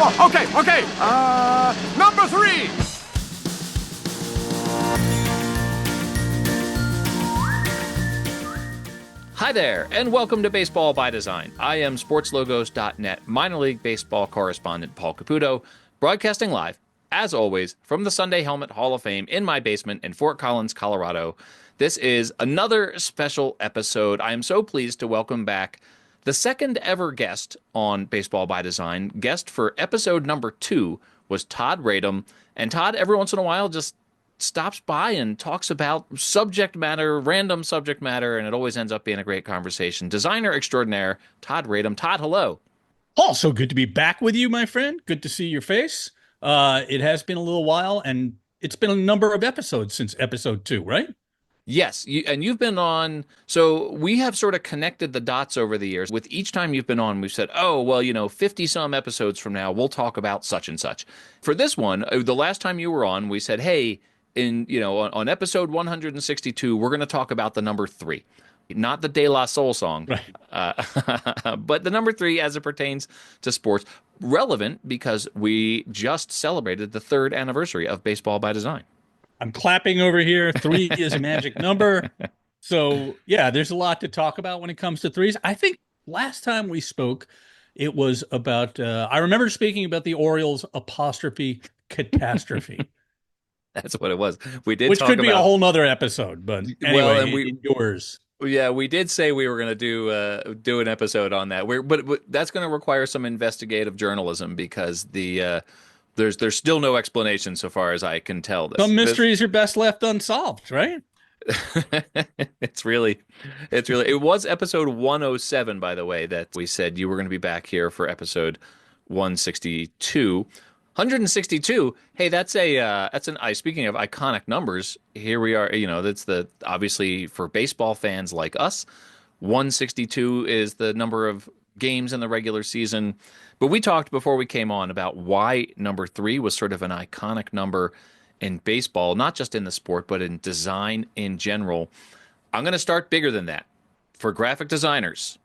Oh, okay. Number 3. Hi there, and welcome to Baseball by Design. I am SportsLogos.net minor league baseball correspondent Paul Caputo, broadcasting live, as always, from the Sunday Helmet Hall of Fame in my basement in Fort Collins, Colorado. This is another special episode. I am so pleased to welcome back the second ever guest on Baseball by Design. Guest for episode number 2 was Todd Radom, and Todd, every once in a while, just stops by and talks about subject matter, random subject matter, and it always ends up being a great conversation. Designer extraordinaire, Todd Radom. Todd, hello. Also good to be back with you, my friend. Good to see your face. It has been a little while, and it's been a number of episodes since episode 2, right? Yes, and you've been on, so we have sort of connected the dots over the years. With each time you've been on, we've said, oh, well, 50 some episodes from now, we'll talk about such and such. For this one, the last time you were on, we said, hey, on episode 162, we're going to talk about the number 3, not the De La Soul song, Right. but the number 3 as it pertains to sports. Relevant because we just celebrated the 3rd anniversary of Baseball by Design. I'm clapping over here. 3 is a magic number. So, yeah, there's a lot to talk about when it comes to threes. I think last time we spoke, it was about, I remember speaking about the Orioles apostrophe catastrophe. That's what it was. We did Which talk could be a about, whole nother episode, but anyway, well, and we yours. yeah, we did say we were going to do an episode on that. But that's going to require some investigative journalism because there's still no explanation so far as I can tell. Some mysteries are best left unsolved, right? It's really it was episode 107, by the way, that we said you were going to be back here for episode 162. 162. Hey, that's speaking of iconic numbers, here we are, that's obviously for baseball fans like us, 162 is the number of games in the regular season. But we talked before we came on about why number 3 was sort of an iconic number in baseball, not just in the sport, but in design in general. I'm going to start bigger than that. For graphic designers,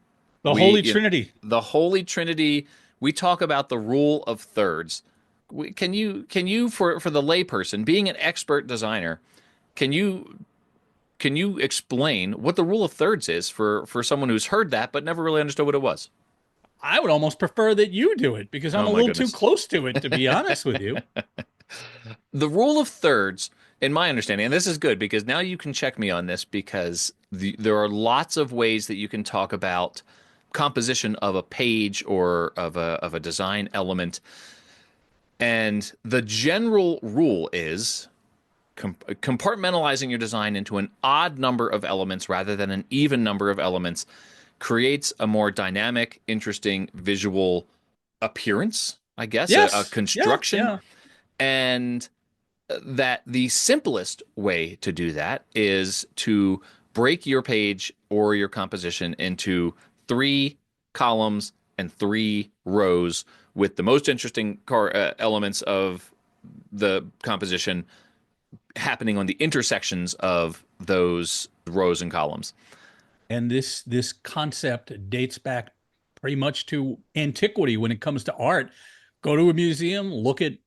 Holy Trinity. The Holy Trinity. We talk about the rule of thirds. Can you for the layperson, being an expert designer, can you explain what the rule of thirds is for someone who's heard that but never really understood what it was? I would almost prefer that you do it because I'm a little too close to it, to be honest with you. The rule of thirds, in my understanding, and this is good because now you can check me on this because there are lots of ways that you can talk about composition of a page or of a design element. And the general rule is compartmentalizing your design into an odd number of elements rather than an even number of elements creates a more dynamic, interesting visual appearance, I guess, Yes. a construction. Yeah. And that the simplest way to do that is to break your page or your composition into 3 columns and 3 rows with the most interesting elements of the composition happening on the intersections of those rows and columns. And this concept dates back pretty much to antiquity when it comes to art. Go to a museum, look at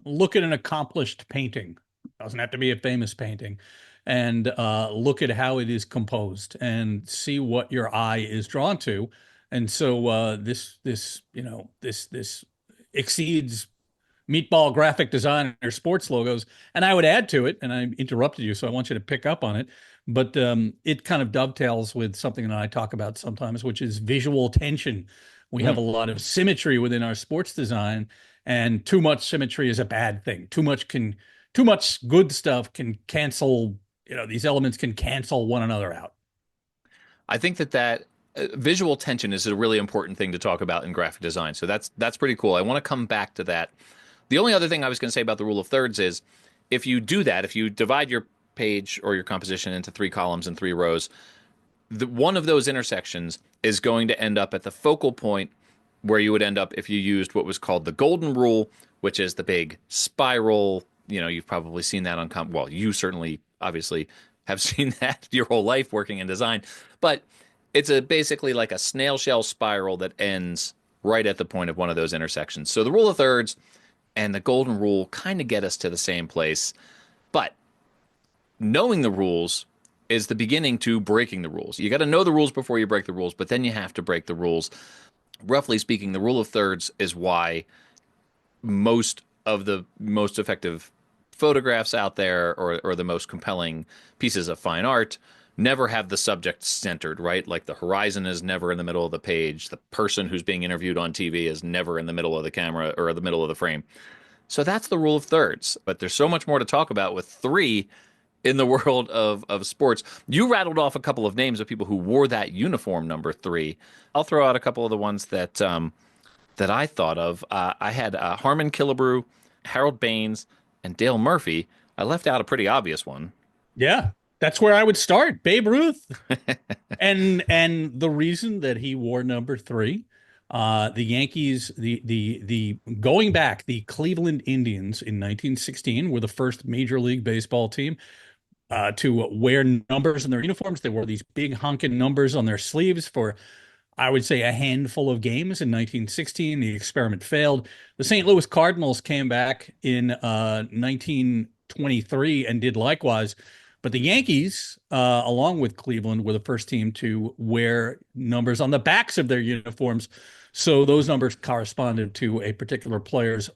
an accomplished painting. Doesn't have to be a famous painting. And look at how it is composed and see what your eye is drawn to. And so this exceeds meatball graphic design or sports logos. And I would add to it, and I interrupted you, so I want you to pick up on it. But it kind of dovetails with something that I talk about sometimes, which is visual tension. We have a lot of symmetry within our sports design, and too much symmetry is a bad thing. Too much good stuff can cancel. These elements can cancel one another out. I think that visual tension is a really important thing to talk about in graphic design. So that's pretty cool. I want to come back to that. The only other thing I was going to say about the rule of thirds is if you do that, if you divide your page or your composition into 3 columns and 3 rows, one of those intersections is going to end up at the focal point where you would end up if you used what was called the golden rule, which is the big spiral. You've probably seen that on, well, you certainly obviously have seen that your whole life working in design, but it's basically like a snail shell spiral that ends right at the point of one of those intersections. So the rule of thirds and the golden rule kind of get us to the same place. But knowing the rules is the beginning to breaking the rules. You got to know the rules before you break the rules, but then you have to break the rules. Roughly speaking, the rule of thirds is why most of the most effective photographs out there, or the most compelling pieces of fine art, never have the subject centered, right? Like the horizon is never in the middle of the page. The person who's being interviewed on TV is never in the middle of the camera or the middle of the frame. So that's the rule of thirds. But there's so much more to talk about with three in the world of sports. You rattled off a couple of names of people who wore that uniform number three. I'll throw out a couple of the ones that I thought of. I had Harmon Killebrew, Harold Baines, and Dale Murphy. I left out a pretty obvious one. Yeah, that's where I would start. Babe Ruth. and the reason that he wore number three, the Yankees, the going back, the Cleveland Indians in 1916 were the first Major League Baseball team to wear numbers in their uniforms. They wore these big honking numbers on their sleeves for, I would say, a handful of games. In 1916, the experiment failed. The St. Louis Cardinals came back in 1923 and did likewise. But the Yankees, along with Cleveland, were the first team to wear numbers on the backs of their uniforms. So those numbers corresponded to a particular player's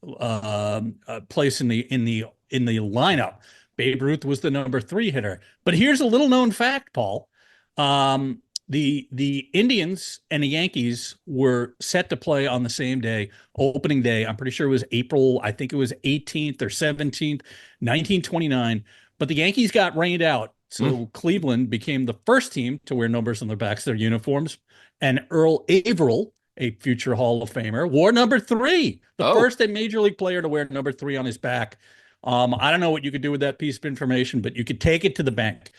place in the lineup. Babe Ruth was the number three hitter. But here's a little known fact, Paul. The Indians and the Yankees were set to play on the same day, opening day. I'm pretty sure it was April, I think it was 18th or 17th, 1929. But the Yankees got rained out. So Cleveland became the first team to wear numbers on their backs of their uniforms. And Earl Averill, a future Hall of Famer, wore number three, the first Major League player to wear number three on his back. I don't know what you could do with that piece of information, but you could take it to the bank.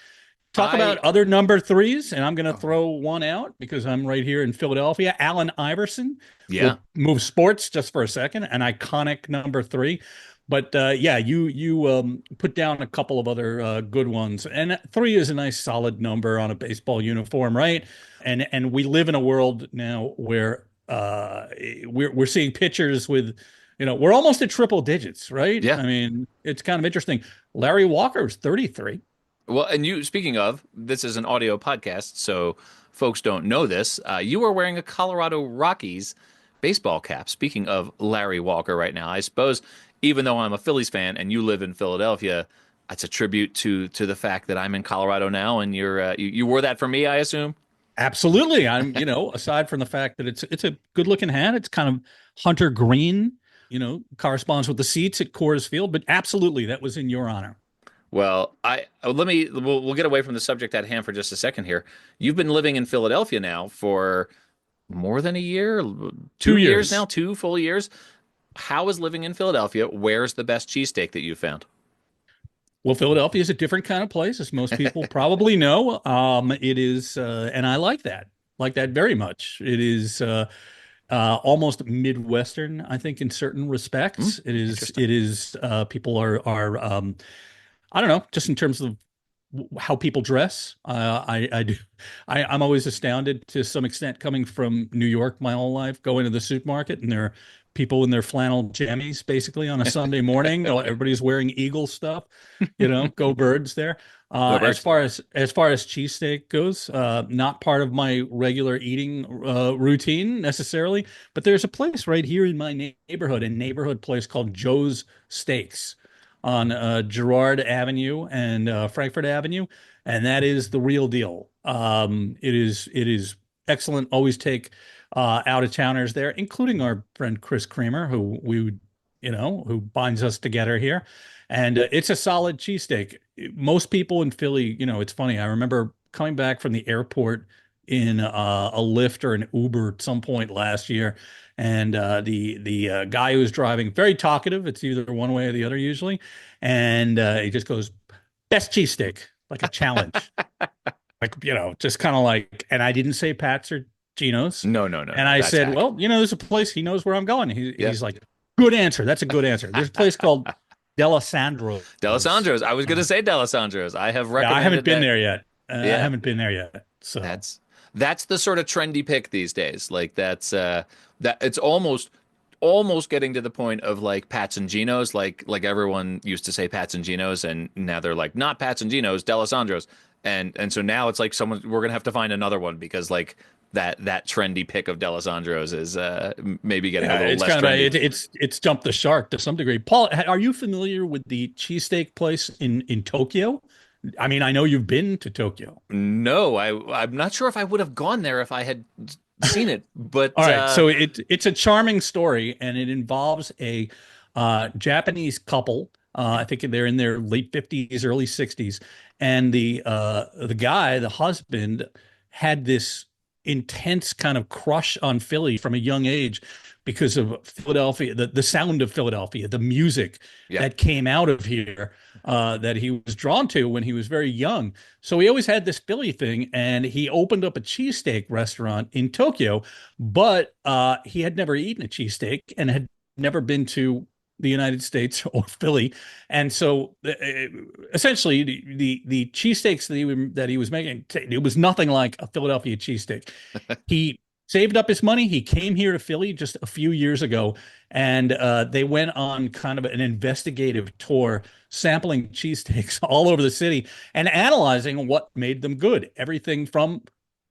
Talk about other number threes, and I'm going to throw one out because I'm right here in Philadelphia. Allen Iverson. Yeah. We'll move sports just for a second. An iconic number three. But you put down a couple of other good ones. And three is a nice solid number on a baseball uniform, right? And we live in a world now where we're seeing pitchers with, we're almost at triple digits, right? Yeah. I mean, it's kind of interesting. Larry Walker's 33. Well, and speaking of, this is an audio podcast, so folks don't know this. You are wearing a Colorado Rockies baseball cap. Speaking of Larry Walker right now, I suppose, even though I'm a Phillies fan and you live in Philadelphia, it's a tribute to the fact that I'm in Colorado now, and you wore that for me, I assume? Absolutely. I'm, aside from the fact that it's a good looking hat, it's kind of hunter green, corresponds with the seats at Coors Field, but absolutely, that was in your honor. Well, we'll get away from the subject at hand for just a second here. You've been living in Philadelphia now for more than a year, 2 years now, 2 full years. How is living in Philadelphia? Where's the best cheesesteak that you found? Well, Philadelphia is a different kind of place, as most people probably know. It is, and I like that very much. It is almost Midwestern, I think, in certain respects. It is. People are. I don't know, just in terms of how people dress. I'm always astounded to some extent, coming from New York my whole life, going to the supermarket and there are people in their flannel jammies basically on a Sunday morning. Everybody's wearing Eagle stuff, go Birds there. As far as cheesesteak goes, not part of my regular eating routine necessarily, but there's a place right here in my neighborhood, a neighborhood place called Joe's Steaks on Girard Avenue and Frankfurt Avenue, and that is the real deal. It is excellent. Always take out of towners there, including our friend Chris Creamer, who binds us together here, and it's a solid cheesesteak. Most people in Philly, it's funny. I remember coming back from the airport in a Lyft or an Uber at some point last year. And the guy who was driving, very talkative. It's either one way or the other usually. And he just goes, best cheesesteak, like a challenge. Just kind of like, and I didn't say Pat's or Gino's. No. And I said, well, there's a place, he knows where I'm going. He's like, good answer. That's a good answer. There's a place called Delisandro's. Delisandro's. I was going to say Delisandro's. I have recommended I haven't been there yet. I haven't been there yet. So that's the sort of trendy pick these days. Like that's That it's almost getting to the point of like Pats and Geno's, like everyone used to say Pats and Geno's, and now they're like not Pats and Geno's, D'Alessandro's, and so now it's like someone we're gonna have to find another one because like that trendy pick of D'Alessandro's is maybe getting a Yeah, little it's less kind of trendy. it's jumped the shark to some degree. Paul, are you familiar with the cheesesteak place in Tokyo? I mean, I know you've been to Tokyo. No, I'm not sure if I would have gone there if I had seen it, All but right, so it's a charming story, and it involves a Japanese couple. I think they're in their late 50s, early 60s, and the guy, the husband, had this intense kind of crush on Philly from a young age because of Philadelphia, the sound of Philadelphia, the music yeah, that came out of here that he was drawn to when he was very young. So he always had this Philly thing, and he opened up a cheesesteak restaurant in Tokyo, but he had never eaten a cheesesteak and had never been to the United States or Philly. And so essentially the cheesesteaks that he was making, it was nothing like a Philadelphia cheesesteak. He saved up his money. He came here to Philly just a few years ago, and they went on kind of an investigative tour, sampling cheesesteaks all over the city and analyzing what made them good. Everything from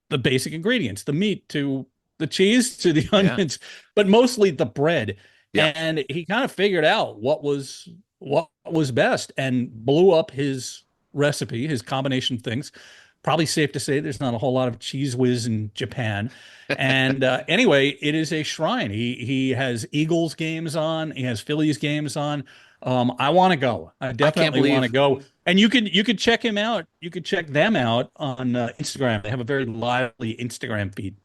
the basic ingredients, the meat to the cheese to the yeah, onions, but mostly the bread. yeah. And he kind of figured out what was best and blew up his recipe, his combination things. Probably safe to say there's not a whole lot of cheese whiz in Japan. And anyway, it is a shrine. He has Eagles games on. He has Phillies games on. I want to go. I I can't definitely want to believe. go. And you could check him out. You could check them out on Instagram. They have a very lively Instagram feed.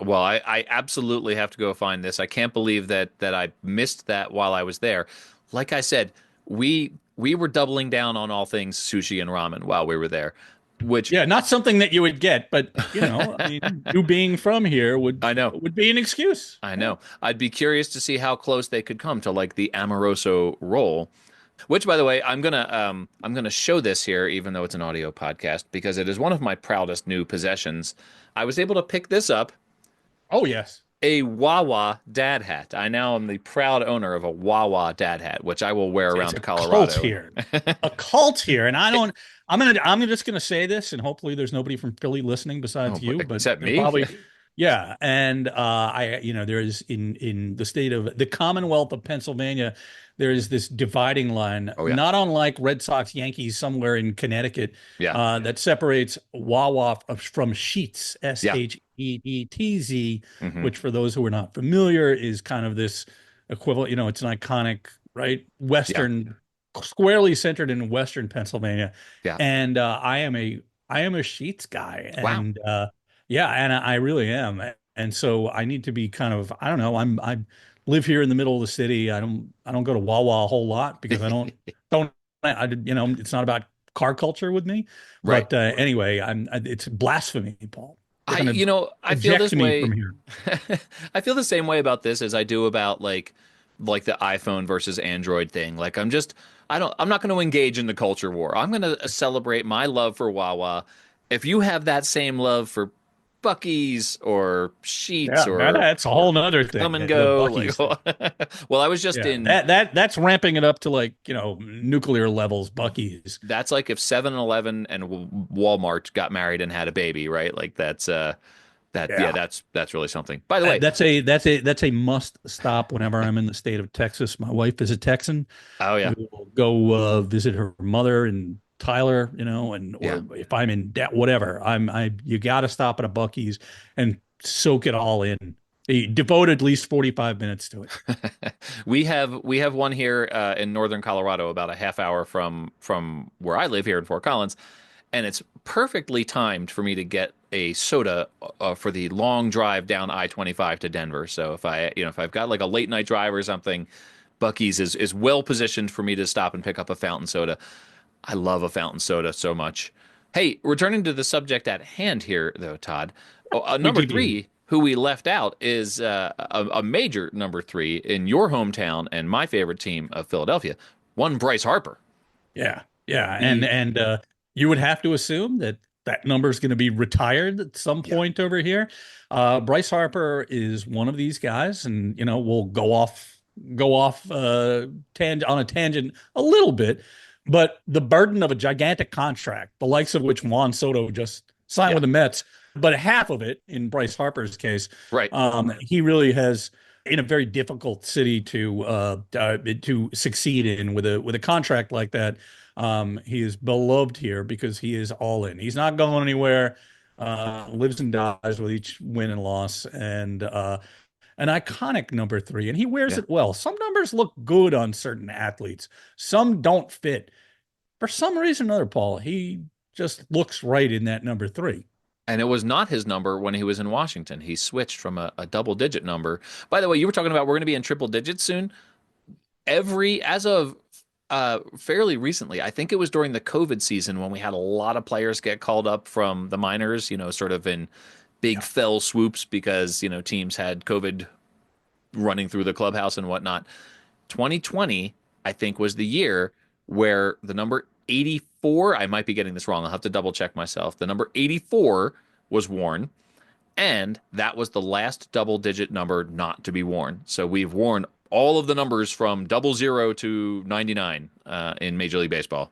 Well, I absolutely have to go find this. I can't believe that I missed that while I was there. Like I said, we were doubling down on all things sushi and ramen while we were there, which Yeah, not something that you would get, but I mean, you being from here would I know. would be an excuse. I Yeah. know. I'd be curious to see how close they could come to like the Amoroso roll, which by the way, I'm gonna show this here, even though it's an audio podcast, because it is one of my proudest new possessions. I was able to pick this up, Oh yes. a Wawa dad hat. I now am the proud owner of a Wawa dad hat, which I will wear It's around a cult Colorado. here. A cult here. And I don't I'm just gonna say this, and hopefully there's nobody from Philly listening Oh, besides you, but except there me? probably yeah. And there is in the state of the Commonwealth of Pennsylvania, there is this dividing line, Oh yeah. not unlike Red Sox Yankees somewhere in Connecticut, Yeah. that separates Wawa from Sheetz, Yeah. Sheetz, Hmm. which for those who are not familiar is kind of this equivalent, it's an iconic, right? Yeah. Western, squarely centered in Western Pennsylvania. Yeah. And I am a Sheets guy. Wow. And yeah, and I really am. And so I need to be kind of, I don't know, I live here in the middle of the city. I don't go to Wawa a whole lot because it's not about car culture with me. Right. But anyway, it's blasphemy, Paul. They're I, going you to know, I feel eject this me from way. here. I feel the same way about this as I do about like the iPhone versus Android thing. Like I'm not going to engage in the culture war. I'm going to celebrate my love for Wawa. If you have that same love for Bucky's or Sheets Yeah, that's a or whole nother Come thing. and The Go, Bucky's thing. well, I was just Yeah, in. that's ramping it up to like, nuclear levels, Bucky's. That's like if 7-Eleven and Walmart got married and had a baby, right? Like yeah, Yeah. that's really something. By the way, That's a must stop whenever I'm in the state of Texas. My wife is a Texan. oh yeah, We will go visit her mother in Tyler, and yeah. or if I'm in debt, whatever. You got to stop at a Bucky's and soak it all in. Devote at least 45 minutes to it. We have one here in northern Colorado, about a half hour from where I live here in Fort Collins, and it's perfectly timed for me to get a soda for the long drive down I-25 to Denver. So if I've got like a late night drive or something, Bucky's is well positioned for me to stop and pick up a fountain soda. I love a fountain soda so much. Hey, returning to the subject at hand here, though, Todd, We number do. three, who we left out, is a major number three in your hometown and my favorite team of Philadelphia, one Bryce Harper. Yeah. Yeah. And The you would have to assume that that number is going to be retired at some point over here. Bryce Harper is one of these guys, and we'll go off on a tangent a little bit, but the burden of a gigantic contract, the likes of which Juan Soto just signed Yeah. with the Mets, but half of it in Bryce Harper's case, Right. he really has in a very difficult city to succeed in with a contract like that. He is beloved here because he is all in. He's not going anywhere. Lives and dies with each win and loss, and an iconic number three, and he wears Yeah. it well. Some numbers look good on certain athletes, some don't fit. For some reason or another, Paul, he just looks right in that number three. And it was not his number when he was in Washington. He switched from a double digit number. By the way, you were talking about we're going to be in triple digits soon. As of fairly recently, I think it was during the COVID season when we had a lot of players get called up from the minors, sort of in big fell swoops because, teams had COVID running through the clubhouse and whatnot. 2020, I think, was the year where the number 84, I might be getting this wrong. I'll have to double check myself. The number 84 was worn, and that was the last double digit number not to be worn. So we've worn all of the numbers from 00 to 99 in Major League Baseball.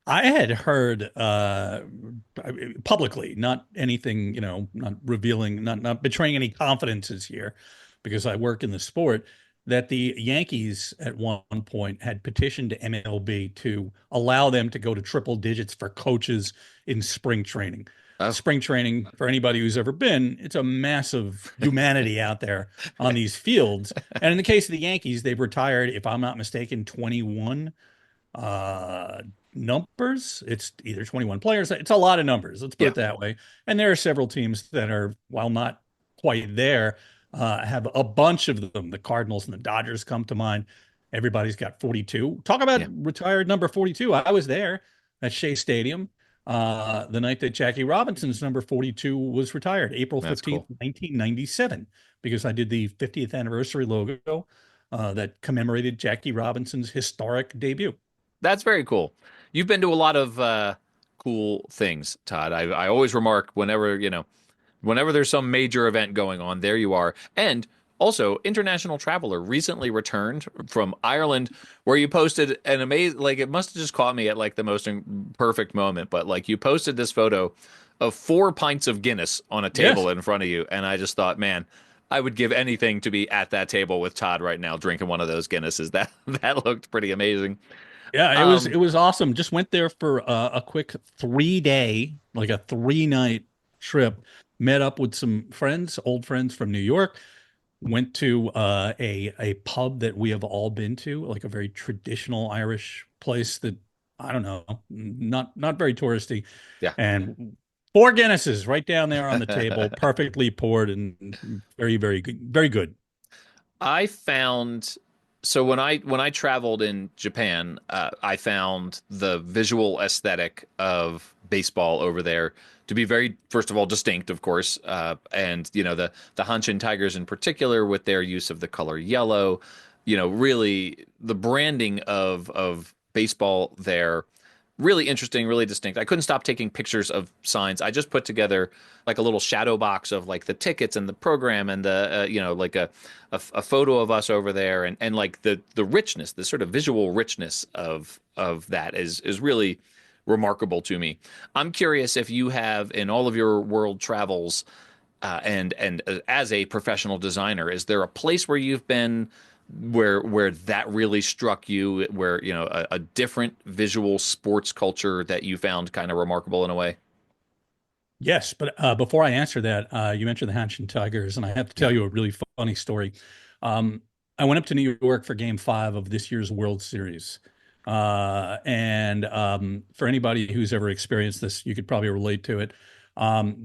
I had heard publicly, not anything, not revealing, not betraying any confidences here, because I work in the sport, that the Yankees at one point had petitioned to MLB to allow them to go to triple digits for coaches in spring training. Oh. Spring training, for anybody who's ever been, it's a massive humanity out there on these fields. And in the case of the Yankees, they've retired, if I'm not mistaken, 21 numbers. It's either 21 players. It's a lot of numbers. Let's put it that way. And there are several teams that are, while not quite there, have a bunch of them. The Cardinals and the Dodgers come to mind. Everybody's got 42. Talk about retired number 42. I was there at Shea Stadium the night that Jackie Robinson's number 42 was retired, April 15th, 1997, because I did the 50th anniversary logo that commemorated Jackie Robinson's historic debut. That's very cool. You've been to a lot of cool things, Todd. I always remark whenever there's some major event going on, there you are. And also, international traveler recently returned from Ireland, where you posted an amazing, it must have just caught me at the most perfect moment, but you posted this photo of 4 pints of Guinness on a table in front of you. And I just thought, man, I would give anything to be at that table with Todd right now, drinking one of those Guinnesses. That looked pretty amazing. Yeah, it was awesome. Just went there for a quick 3-day, a 3-night trip. Met up with some friends, old friends from New York. Went to a pub that we have all been to, a very traditional Irish place that, I don't know, not very touristy. Yeah. And 4 Guinnesses right down there on the table, perfectly poured and very, very good. Very good. I found, so when I traveled in Japan, I found the visual aesthetic of baseball over there to be very, first of all, distinct, of course, and the Hanshin Tigers in particular with their use of the color yellow, really the branding of baseball there, really interesting, really distinct. I couldn't stop taking pictures of signs. I just put together a little shadow box of the tickets and the program and the a photo of us over there and the richness, the sort of visual richness of that is really remarkable to me. I'm curious if you have, in all of your world travels, and as a professional designer, is there a place where you've been where that really struck you, where a different visual sports culture that you found kind of remarkable in a way? Yes, but before I answer that, you mentioned the Hanshin Tigers, and I have to tell you a really funny story. I went up to New York for Game 5 of this year's World Series. And for anybody who's ever experienced this, you could probably relate to it.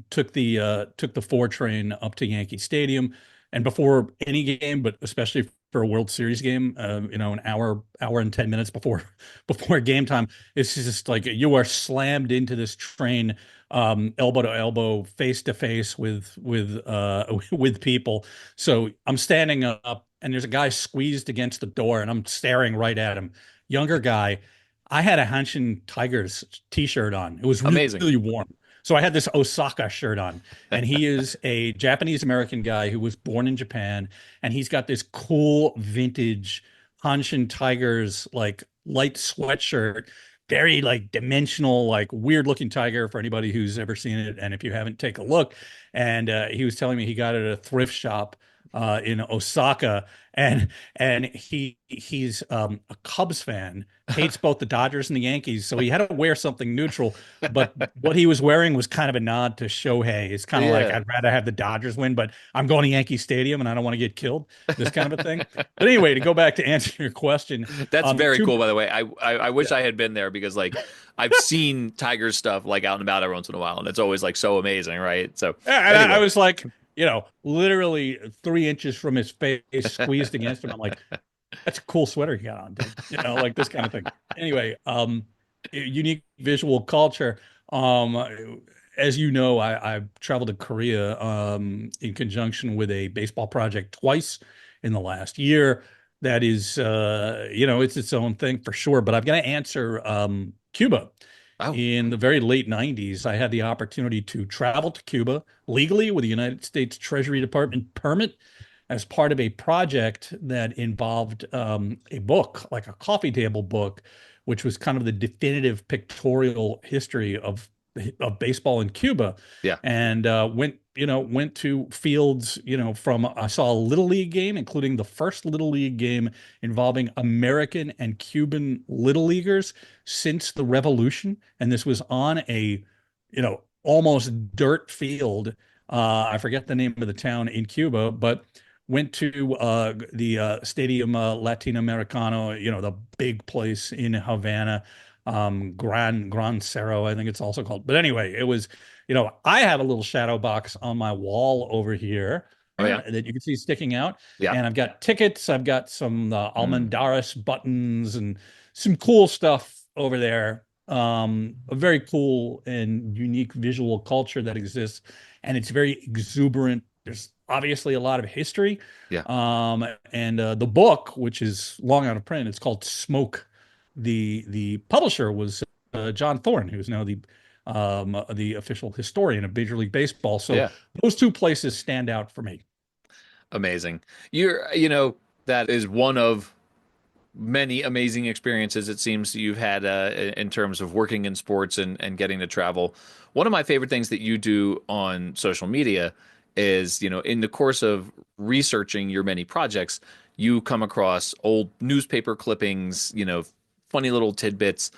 Took the 4 train up to Yankee Stadium, and before any game, but especially for a World Series game, an hour and 10 minutes before game time, it's just you are slammed into this train, elbow to elbow, face to face with people. So I'm standing up, and there's a guy squeezed against the door, and I'm staring right at him. Younger guy, I had a Hanshin Tigers t-shirt on. It was really, Amazing. really warm. So I had this Osaka shirt on, and he is a Japanese American guy who was born in Japan, and he's got this cool vintage Hanshin Tigers like light sweatshirt, very like dimensional, like weird looking tiger for anybody who's ever seen it. And if you haven't, take a look. And he was telling me he got it at a thrift shop in Osaka, and he's a Cubs fan, hates both the Dodgers and the Yankees, so he had to wear something neutral. But what he was wearing was kind of a nod to Shohei. It's kind of like Yeah. I'd rather have the Dodgers win, but I'm going to Yankee Stadium and I don't want to get killed. This kind of a thing. But anyway, to go back to answer your question, That's very two, cool, by the way. I wish I had been there because like I've seen Tigers stuff like out and about every once in a while, and it's always like so amazing, right? So yeah, and I anyway, was like, literally 3 inches from his face, squeezed against him. I'm like, that's a cool sweater you got on, dude. Like this kind of thing. Anyway, unique visual culture. As you know, I've traveled to Korea in conjunction with a baseball project twice in the last year. That is, it's its own thing for sure. But I've got to answer Cuba. oh, In the very late 90s, I had the opportunity to travel to Cuba legally with the United States Treasury Department permit as part of a project that involved a book, like a coffee table book, which was kind of the definitive pictorial history of baseball in Cuba, yeah. and went to fields, from I saw a little league game, including the first little league game involving American and Cuban little leaguers since the Revolution, and this was on a, almost dirt field. I forget the name of the town in Cuba, but went to the Stadium Latinoamericano, the big place in Havana, Gran Cerro, I think it's also called. But anyway, it was, I have a little shadow box on my wall over here Oh yeah. that you can see sticking out, Yeah. and I've got tickets, I've got some Mm. Almendaris buttons and some cool stuff over there. A very cool and unique visual culture that exists, and it's very exuberant. There's obviously a lot of history. Yeah. And the book, which is long out of print, it's called Smoke. The publisher was John Thorne, who's now the official historian of Major League Baseball. So Yeah. those two places stand out for me. Amazing. That is one of many amazing experiences it seems you've had in terms of working in sports and getting to travel. One of my favorite things that you do on social media is, in the course of researching your many projects, you come across old newspaper clippings, funny little tidbits.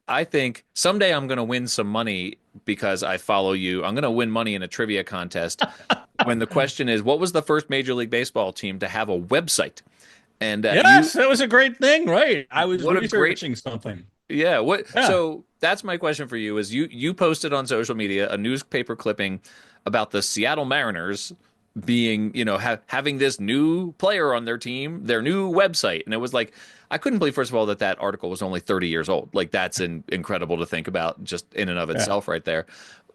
I think someday I'm going to win some money because I follow you. I'm going to win money in a trivia contest when the question is, what was the first Major League Baseball team to have a website? And Yes, that was a great thing, right? I was what a great, researching something. yeah. Yeah. So that's my question for you: is you posted on social media a newspaper clipping about the Seattle Mariners being, having this new player on their team, their new website, and it was like I couldn't believe, first of all, that article was only 30 years old. Like that's incredible to think about just in and of Yeah. itself, right there.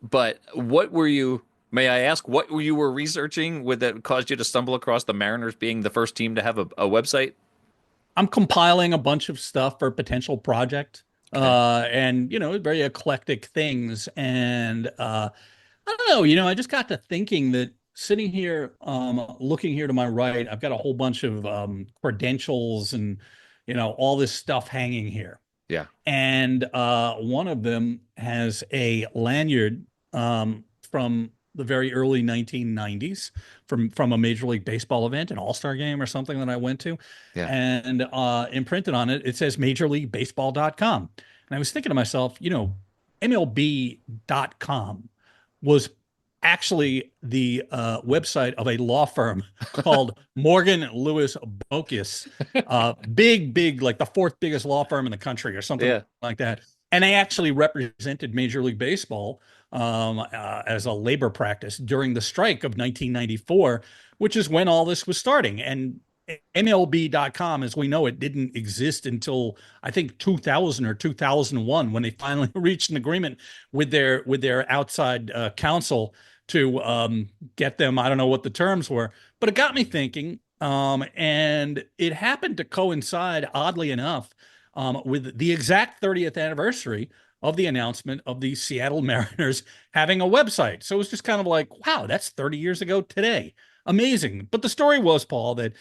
But what were you? May I ask what you were researching with that caused you to stumble across the Mariners being the first team to have a website? I'm compiling a bunch of stuff for a potential project, Okay. and very eclectic things. And I don't know, I just got to thinking that sitting here, looking here to my right, I've got a whole bunch of credentials and all this stuff hanging here. Yeah. And one of them has a lanyard from the very early 1990s from a Major League Baseball event, an All-Star game or something that I went to. Yeah. And imprinted on it, it says MajorLeagueBaseball.com. And I was thinking to myself, MLB.com was actually the website of a law firm called Morgan Lewis Bocus, big, like the fourth biggest law firm in the country or something Yeah. like that. And they actually represented Major League Baseball as a labor practice during the strike of 1994, which is when all this was starting. And MLB.com, as we know it, didn't exist until I think 2000 or 2001 when they finally reached an agreement with their outside counsel to get them. I don't know what the terms were, but it got me thinking. And it happened to coincide, oddly enough, with the exact 30th anniversary of the announcement of the Seattle Mariners having a website. So it was just kind of like, wow, that's 30 years ago today. Amazing. But the story was, Paul, that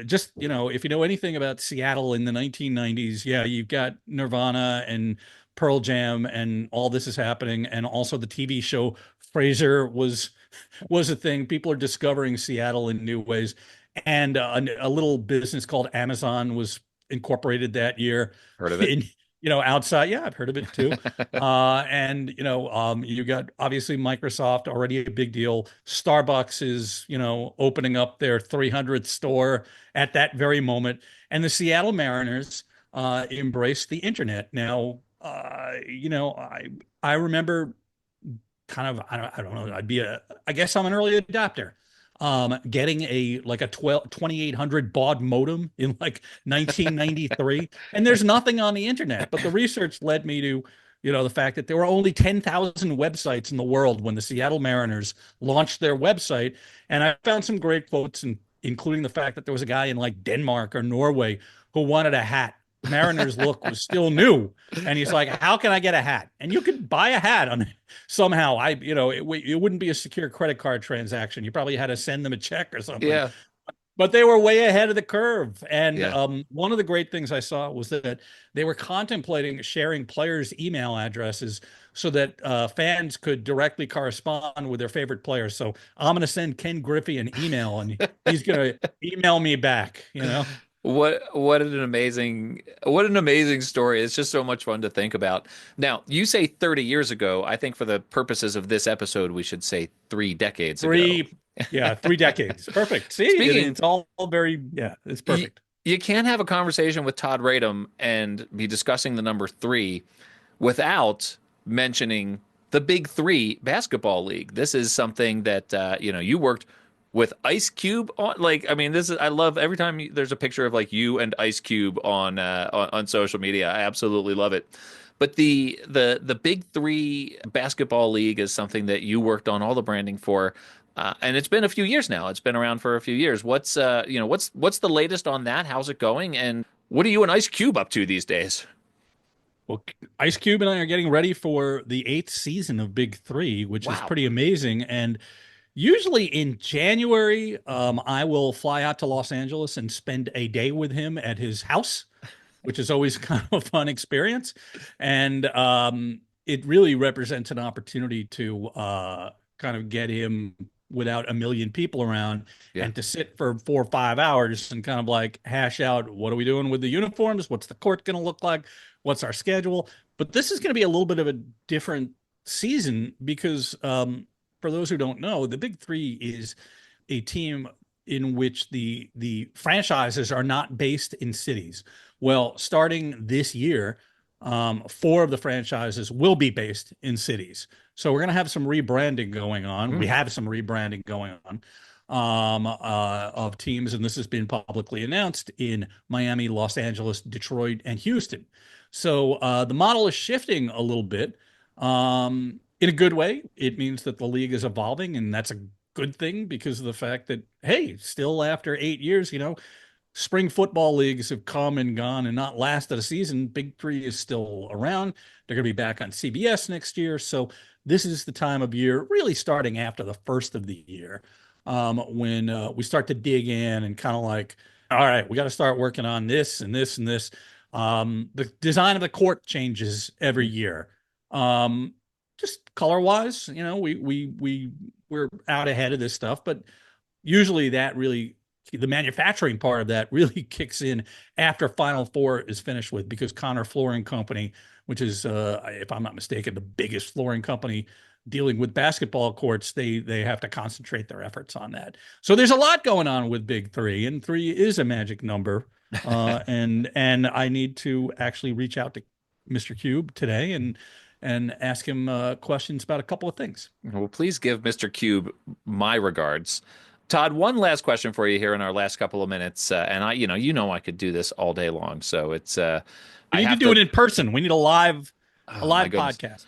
just, if you know anything about Seattle in the 1990s, yeah, you've got Nirvana and Pearl Jam and all this is happening. And also the TV show Frasier was a thing. People are discovering Seattle in new ways. And a little business called Amazon was incorporated that year Heard of it? in, outside. Yeah, I've heard of it too. And, you got obviously Microsoft, already a big deal. Starbucks is, opening up their 300th store at that very moment. And the Seattle Mariners embraced the internet. Now, I remember kind of, I don't know, I guess I'm an early adopter. Getting a 2800 baud modem in like 1993, and there's nothing on the internet. But the research led me to, the fact that there were only 10,000 websites in the world when the Seattle Mariners launched their website, and I found some great quotes, including the fact that there was a guy in like Denmark or Norway who wanted a hat. Mariners look was still new, and he's like, how can I get a hat? And you could buy a hat on somehow. It wouldn't be a secure credit card transaction. You probably had to send them a check or something. Yeah. But they were way ahead of the curve. And Yeah. one of the great things I saw was that they were contemplating sharing players' email addresses so that fans could directly correspond with their favorite players. So I'm going to send Ken Griffey an email, and he's going to email me back, What an amazing story. It's just so much fun to think about. Now, you say 30 years ago. I think for the purposes of this episode, we should say 3 decades ago. 3 decades. Perfect. See, it's all very, it's perfect. You can't have a conversation with Todd Radom and be discussing the number 3 without mentioning the Big Three basketball league. This is something that, you worked with Ice Cube on. I love every time there's a picture of like you and Ice Cube on social media. I absolutely love it. But the Big Three basketball league is something that you worked on all the branding for, and it's been a few years now. It's been around for a few years. What's the latest on that? How's it going? And what are you and Ice Cube up to these days? Well, Ice Cube and I are getting ready for the 8th season of Big Three, which is pretty amazing. And usually in January, I will fly out to Los Angeles and spend a day with him at his house, which is always kind of a fun experience. And it really represents an opportunity to kind of get him without a million people around and to sit for 4 or 5 hours and kind of like hash out, what are we doing with the uniforms? What's the court going to look like? What's our schedule? But this is going to be a little bit of a different season because for those who don't know, the Big Three is a team in which the franchises are not based in cities. Well, starting this year, 4 of the franchises will be based in cities. So we're going to have some rebranding going on. We have some rebranding going on of teams, and this has been publicly announced in Miami, Los Angeles, Detroit, and Houston. So the model is shifting a little bit. In a good way. It means that the league is evolving, and that's a good thing because of the fact that, hey, still after 8 years, spring football leagues have come and gone and not lasted a season. Big Three is still around. They're going to be back on CBS next year. So this is the time of year, really starting after the first of the year, when we start to dig in and kind of like, all right, we got to start working on this and this and this. The design of the court changes every year. Just color wise, we're out ahead of this stuff, but usually the manufacturing part of that really kicks in after Final Four is finished with, because Connor Flooring Company, which is, if I'm not mistaken, the biggest flooring company dealing with basketball courts, they have to concentrate their efforts on that. So there's a lot going on with Big Three, and 3 is a magic number. And I need to actually reach out to Mr. Cube today and ask him questions about a couple of things. Well, please give Mr. Cube my regards. Todd, one last question for you here in our last couple of minutes, and I could do this all day long. So it's we need to do it in person. We need a live podcast.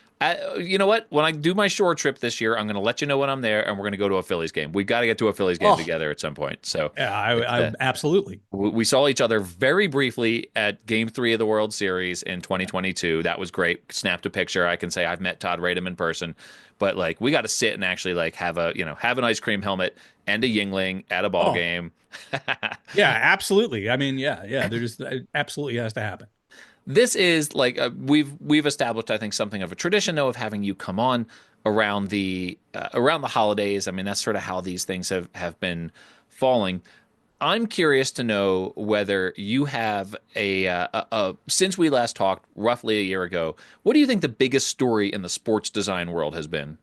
You know what? When I do my shore trip this year, I'm going to let you know when I'm there, and we're going to go to a Phillies game. We've got to get to a Phillies game Oh, together at some point. So yeah, it's, I absolutely. we saw each other very briefly at Game 3 of the World Series in 2022. That was great. Snapped a picture. I can say I've met Todd Radom in person, but like we got to sit and actually like have an ice cream helmet and a Yingling at a ball Oh, game. yeah, absolutely. I mean, yeah, there's it absolutely has to happen. This is like we've established, I think, something of a tradition though of having you come on around the holidays. I mean, that's sort of how these things have been falling. I'm curious to know whether you have since we last talked roughly a year ago, what do you think the biggest story in the sports design world has been?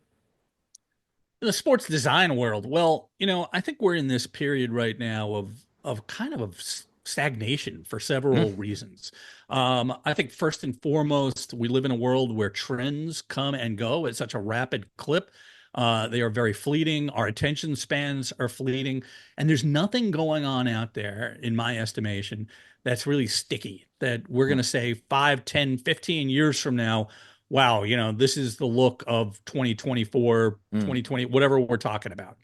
In the sports design world, well, I think we're in this period right now of kind of stagnation for several Hmm? reasons. I think first and foremost, we live in a world where trends come and go at such a rapid clip. They are very fleeting. Our attention spans are fleeting, and there's nothing going on out there, in my estimation, that's really sticky. That we're going to say 5, 10, 15 years from now, wow, this is the look of 2024, Mm. 2020, whatever we're talking about.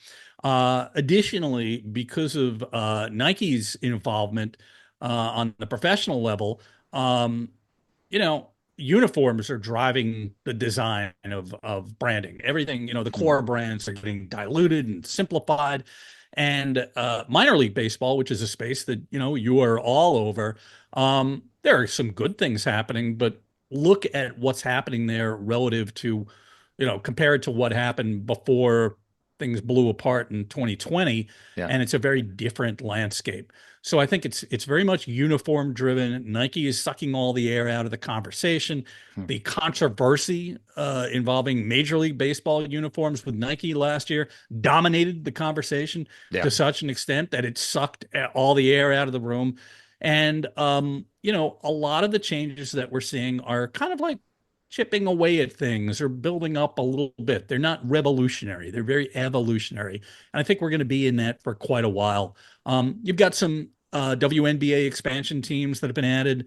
Additionally, because of Nike's involvement on the professional level, um, uniforms are driving the design of branding. Everything, the core brands are getting diluted and simplified. And minor league baseball, which is a space that you are all over, there are some good things happening, but look at what's happening there relative to, compared to what happened before things blew apart in 2020, Yeah. and it's a very different landscape. So I think it's very much uniform driven. Nike is sucking all the air out of the conversation. Hmm. The controversy involving Major League Baseball uniforms with Nike last year dominated the conversation Yeah. to such an extent that it sucked all the air out of the room. And a lot of the changes that we're seeing are kind of like chipping away at things or building up a little bit. They're not revolutionary. They're very evolutionary. And I think we're going to be in that for quite a while. You've got some WNBA expansion teams that have been added.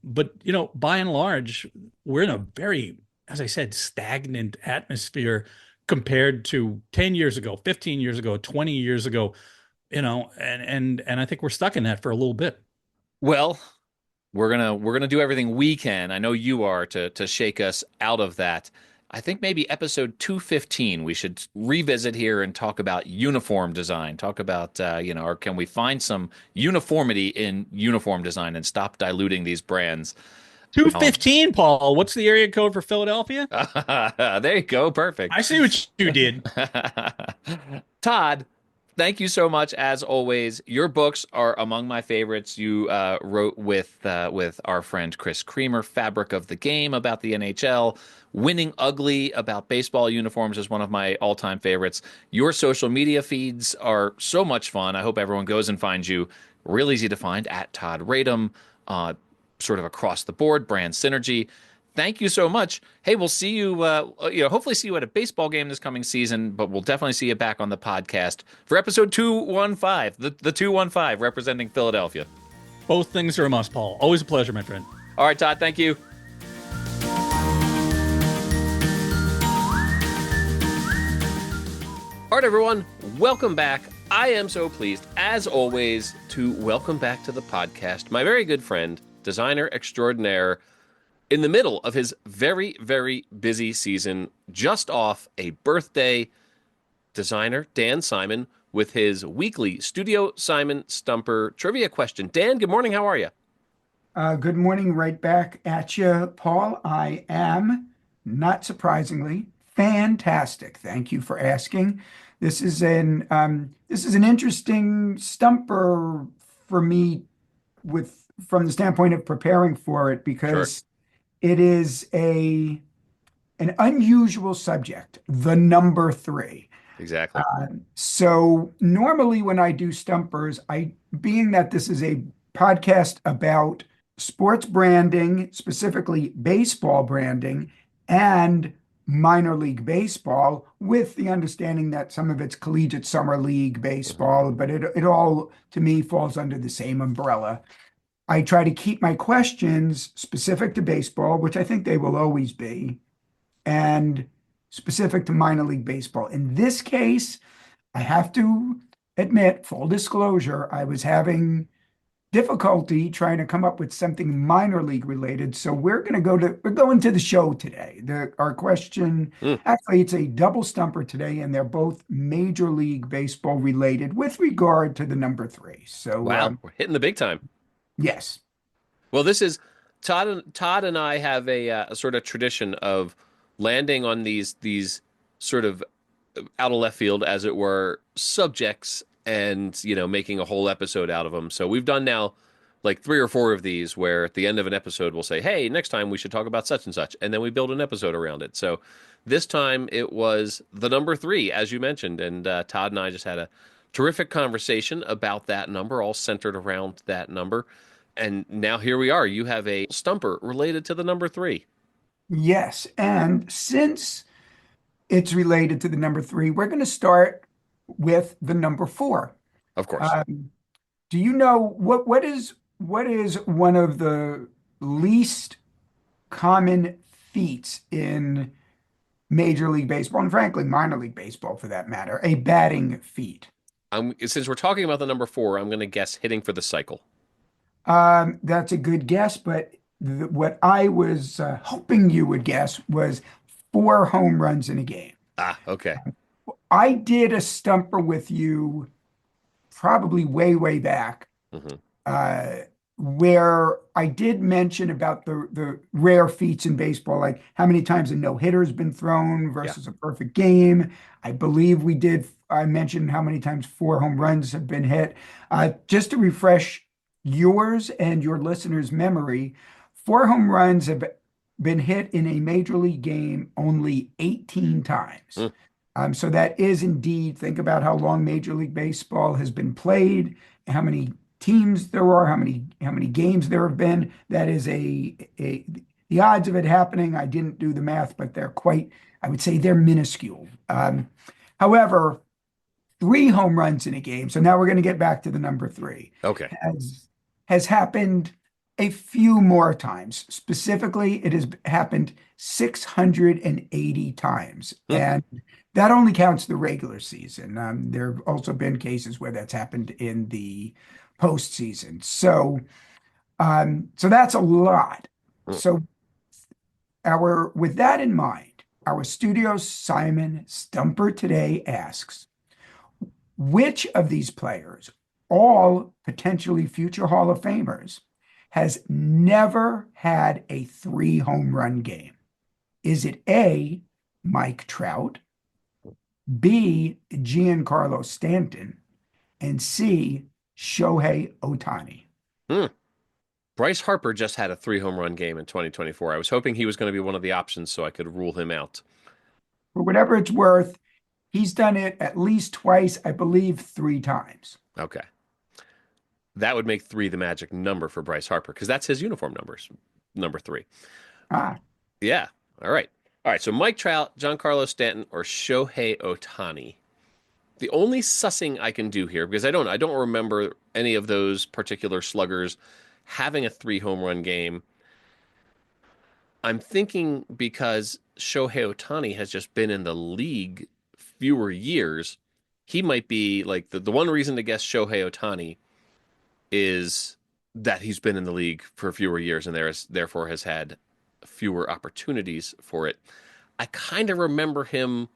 But, by and large, we're in a very, as I said, stagnant atmosphere compared to 10 years ago, 15 years ago, 20 years ago, and I think we're stuck in that for a little bit. Well, we're gonna do everything we can. I know you are to shake us out of that. I think maybe episode 215 we should revisit here and talk about uniform design. Talk about or can we find some uniformity in uniform design and stop diluting these brands? Um, 215, Paul. What's the area code for Philadelphia? there you go, perfect. I see what you did. Todd, thank you so much as always. Your books are among my favorites. You wrote with our friend Chris Creamer, Fabric of the Game about the NHL. Winning Ugly about baseball uniforms is one of my all-time favorites. Your social media feeds are so much fun. I hope everyone goes and finds you. Real easy to find at Todd Radom, sort of across the board, brand synergy. Thank you so much. Hey, we'll see you, hopefully see you at a baseball game this coming season, but we'll definitely see you back on the podcast for episode 215, the 215 representing Philadelphia. Both things are a must, Paul. Always a pleasure, my friend. All right, Todd, thank you. All right, everyone, welcome back. I am so pleased, as always, to welcome back to the podcast my very good friend, designer extraordinaire, in the middle of his very, very busy season, just off a birthday, designer Dan Simon with his weekly Studio Simon Stumper trivia question. Dan, good morning. How are you? Good morning, right back at you, Paul. I am, not surprisingly, fantastic. Thank you for asking. This is an interesting stumper for me from the standpoint of preparing for it Sure. because it is an unusual subject, the number three. Exactly. So normally when I do stumpers, being that this is a podcast about sports branding, specifically baseball branding and minor league baseball, with the understanding that some of it's collegiate summer league baseball, but it all to me falls under the same umbrella. I try to keep my questions specific to baseball, which I think they will always be, and specific to minor league baseball. In this case, I have to admit, full disclosure, I was having difficulty trying to come up with something minor league related. So we're going to the show today. Our question, Mm. actually, it's a double stumper today, and they're both Major League Baseball related with regard to the number 3. So Wow, we're hitting the big time. yes. Well, this is Todd and I have a sort of tradition of landing on these sort of out of left field, as it were, subjects, and making a whole episode out of them. So we've done now like 3 or 4 of these where at the end of an episode we'll say, hey, next time we should talk about such and such, and then we build an episode around it. So this time it was the number 3, as you mentioned, and Todd and I just had a terrific conversation about that number, all centered around that number. And now here we are. You have a stumper related to the number 3. Yes. And since it's related to the number 3, we're going to start with the number 4. Of course. Do you know what is one of the least common feats in Major League Baseball, and frankly, minor league baseball for that matter, a batting feat? Since we're talking about the number 4, I'm going to guess hitting for the cycle. That's a good guess, but what I was hoping you would guess was 4 home runs in a game. Ah, okay. I did a stumper with you probably way back, where I did mention about the rare feats in baseball, like how many times a no-hitter has been thrown versus a perfect game. I believe I mentioned how many times 4 home runs have been hit. Just to refresh yours and your listeners' memory, 4 home runs have been hit in a major league game only 18 times. So that is indeed, think about how long Major League Baseball has been played, how many teams there are, how many games there have been. That is the odds of it happening. I didn't do the math, but I would say they're minuscule. However, 3 home runs in a game. So now we're going to get back to the number 3. Okay. Has happened a few more times. Specifically, it has happened 680 times. And that only counts the regular season. There have also been cases where that's happened in the postseason. So that's a lot. So with that in mind, our studio Simon Stumper today asks, which of these players, all potentially future Hall of Famers, has never had a 3 home run game? Is it A, Mike Trout, B, Giancarlo Stanton, and C, Shohei Ohtani? Bryce Harper just had a 3 home run game in 2024. I was hoping he was going to be one of the options so I could rule him out. For whatever it's worth, he's done it at least twice, I believe 3 times. Okay. That would make 3 the magic number for Bryce Harper, because that's his uniform numbers, number 3. Yeah. All right. So Mike Trout, Giancarlo Stanton, or Shohei Ohtani. The only sussing I can do here, because I don't remember any of those particular sluggers having a 3 home run game. I'm thinking because Shohei Ohtani has just been in the league fewer years, he might be like the one reason to guess Shohei Ohtani is that he's been in the league for fewer years and therefore has had fewer opportunities for it. I kind of remember him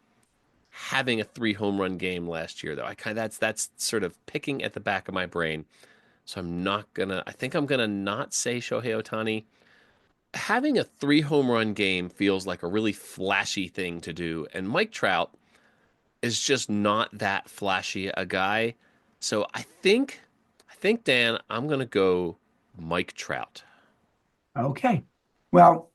having a 3 home run game last year, though. That's sort of picking at the back of my brain. So I think I'm gonna not say Shohei Ohtani. Having a 3 home run game feels like a really flashy thing to do, and Mike Trout is just not that flashy a guy. So I think, Dan, I'm going to go Mike Trout. Okay. Well,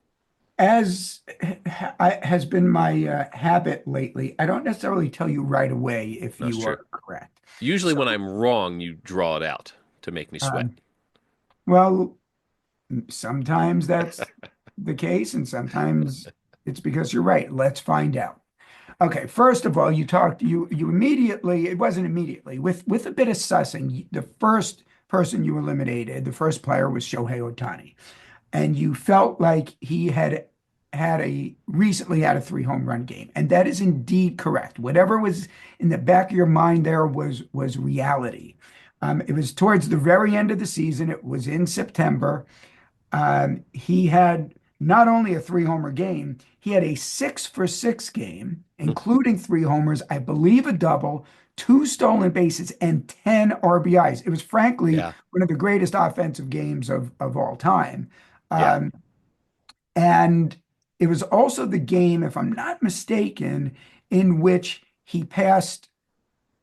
as has been my habit lately, I don't necessarily tell you right away if That's you true. are correct. Usually when I'm wrong, you draw it out to make me sweat. Well, sometimes that's the case, and sometimes it's because you're right. Let's find out. Okay, first of all, you immediately, it wasn't immediately, with a bit of sussing, the first person you eliminated, the first player was Shohei Ohtani. And you felt like he had recently had a 3 home run game, and that is indeed correct. Whatever was in the back of your mind there was reality. It was towards the very end of the season. It was in September. He had not only a 3 homer game, he had a 6 for 6 game, including 3 homers, I believe a double, 2 stolen bases, and 10 RBIs. It was frankly Yeah. one of the greatest offensive games of all time. Yeah. And it was also the game, if I'm not mistaken, in which he passed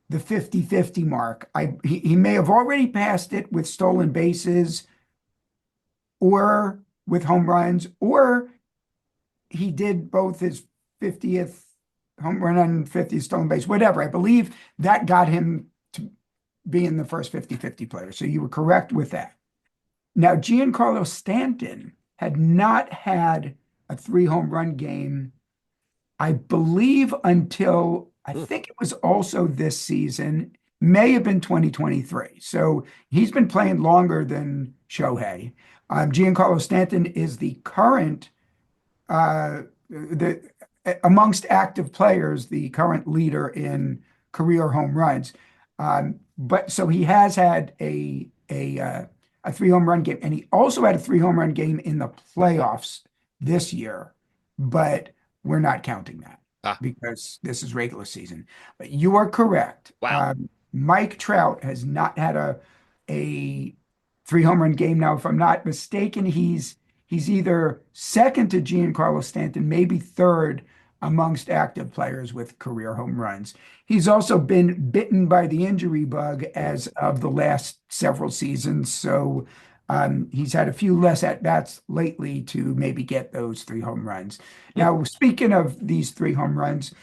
the 50-50 mark. He may have already passed it with stolen bases or with home runs, or he did both his 50th home run and 50th stolen base, whatever. I believe that got him to being the first 50-50 player. So you were correct with that. Now, Giancarlo Stanton had not had a 3 home run game, I believe, until I think it was also this season, may have been 2023. So he's been playing longer than Shohei. Giancarlo Stanton is the current, amongst active players, the current leader in career home runs. But so he has had a 3 home run game, and he also had a 3 home run game in the playoffs this year, but we're not counting that because this is regular season. But you are correct. Wow. Mike Trout has not had a 3 home run game. Now, if I'm not mistaken, he's either second to Giancarlo Stanton, maybe third amongst active players with career home runs. He's also been bitten by the injury bug as of the last several seasons. So he's had a few less at-bats lately to maybe get those 3 home runs. Now, speaking of these 3 home runs,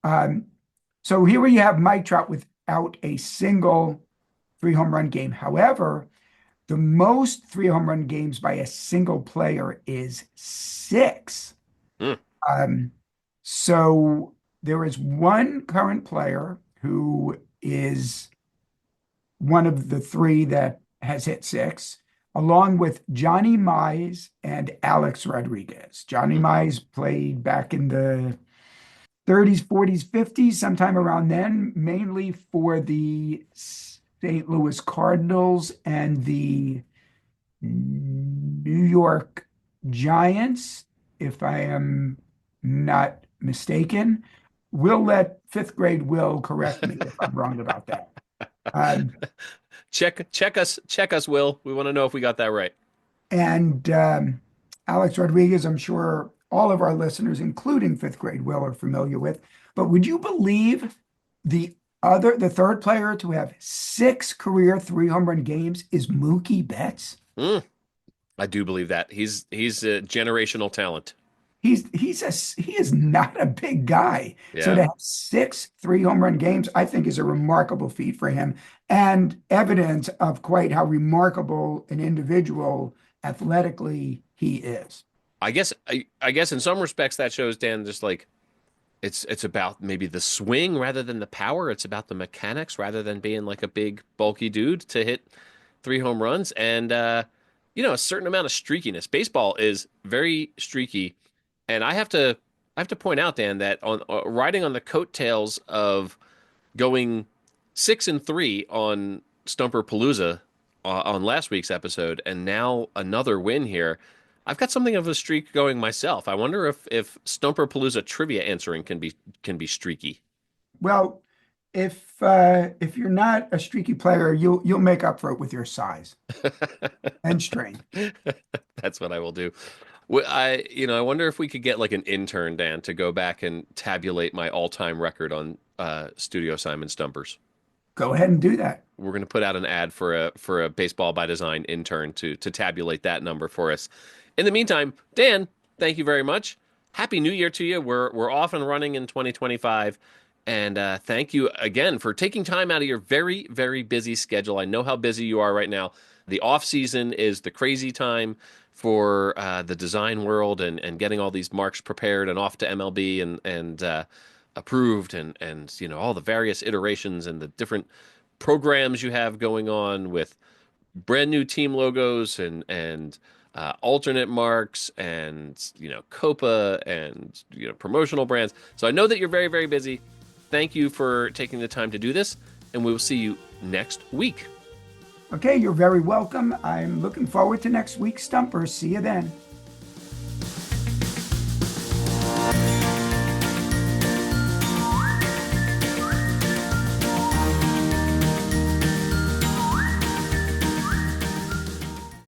so here you have Mike Trout without a single 3 home run game. However, the most 3 home run games by a single player is 6. So there is one current player who is one of the 3 that has hit 6, along with Johnny Mize and Alex Rodriguez. Johnny Mize played back in the 30s, 40s, 50s, sometime around then, mainly for the St. Louis Cardinals and the New York Giants, if I am not mistaken. We'll let 5th grade Will correct me if I'm wrong about that. Check us, Will. We want to know if we got that right. And Alex Rodriguez, I'm sure all of our listeners, including 5th grade Will, are familiar with. But would you believe the third player to have 6 career 3 home run games is Mookie Betts? I do believe that. He's a generational talent. He is not a big guy. Yeah. So to have 6 3 home run games, I think, is a remarkable feat for him and evidence of quite how remarkable an individual athletically he is. I guess in some respects that shows, Dan, just like it's about maybe the swing rather than the power. It's about the mechanics rather than being like a big bulky dude to hit 3 home runs and a certain amount of streakiness. Baseball is very streaky. And I have to point out, Dan, that on riding on the coattails of going 6-3 on Stumper Palooza on last week's episode, and now another win here, I've got something of a streak going myself. I wonder if Stumper Palooza trivia answering can be streaky. Well, if you're not a streaky player, you'll make up for it with your size and strength. That's what I will do. I wonder if we could get like an intern, Dan, to go back and tabulate my all-time record on Studio Simon Stumpers. Go ahead and do that. We're going to put out an ad for a Baseball by Design intern to tabulate that number for us. In the meantime, Dan, thank you very much. Happy New Year to you. We're off and running in 2025. And thank you again for taking time out of your very, very busy schedule. I know how busy you are right now. The off season is the crazy time for the design world and getting all these marks prepared and off to MLB and approved and all the various iterations and the different programs you have going on with brand new team logos and alternate marks and, Copa and, promotional brands. So I know that you're very, very busy. Thank you for taking the time to do this, and we will see you next week. Okay, you're very welcome. I'm looking forward to next week's Stumpers. See you then.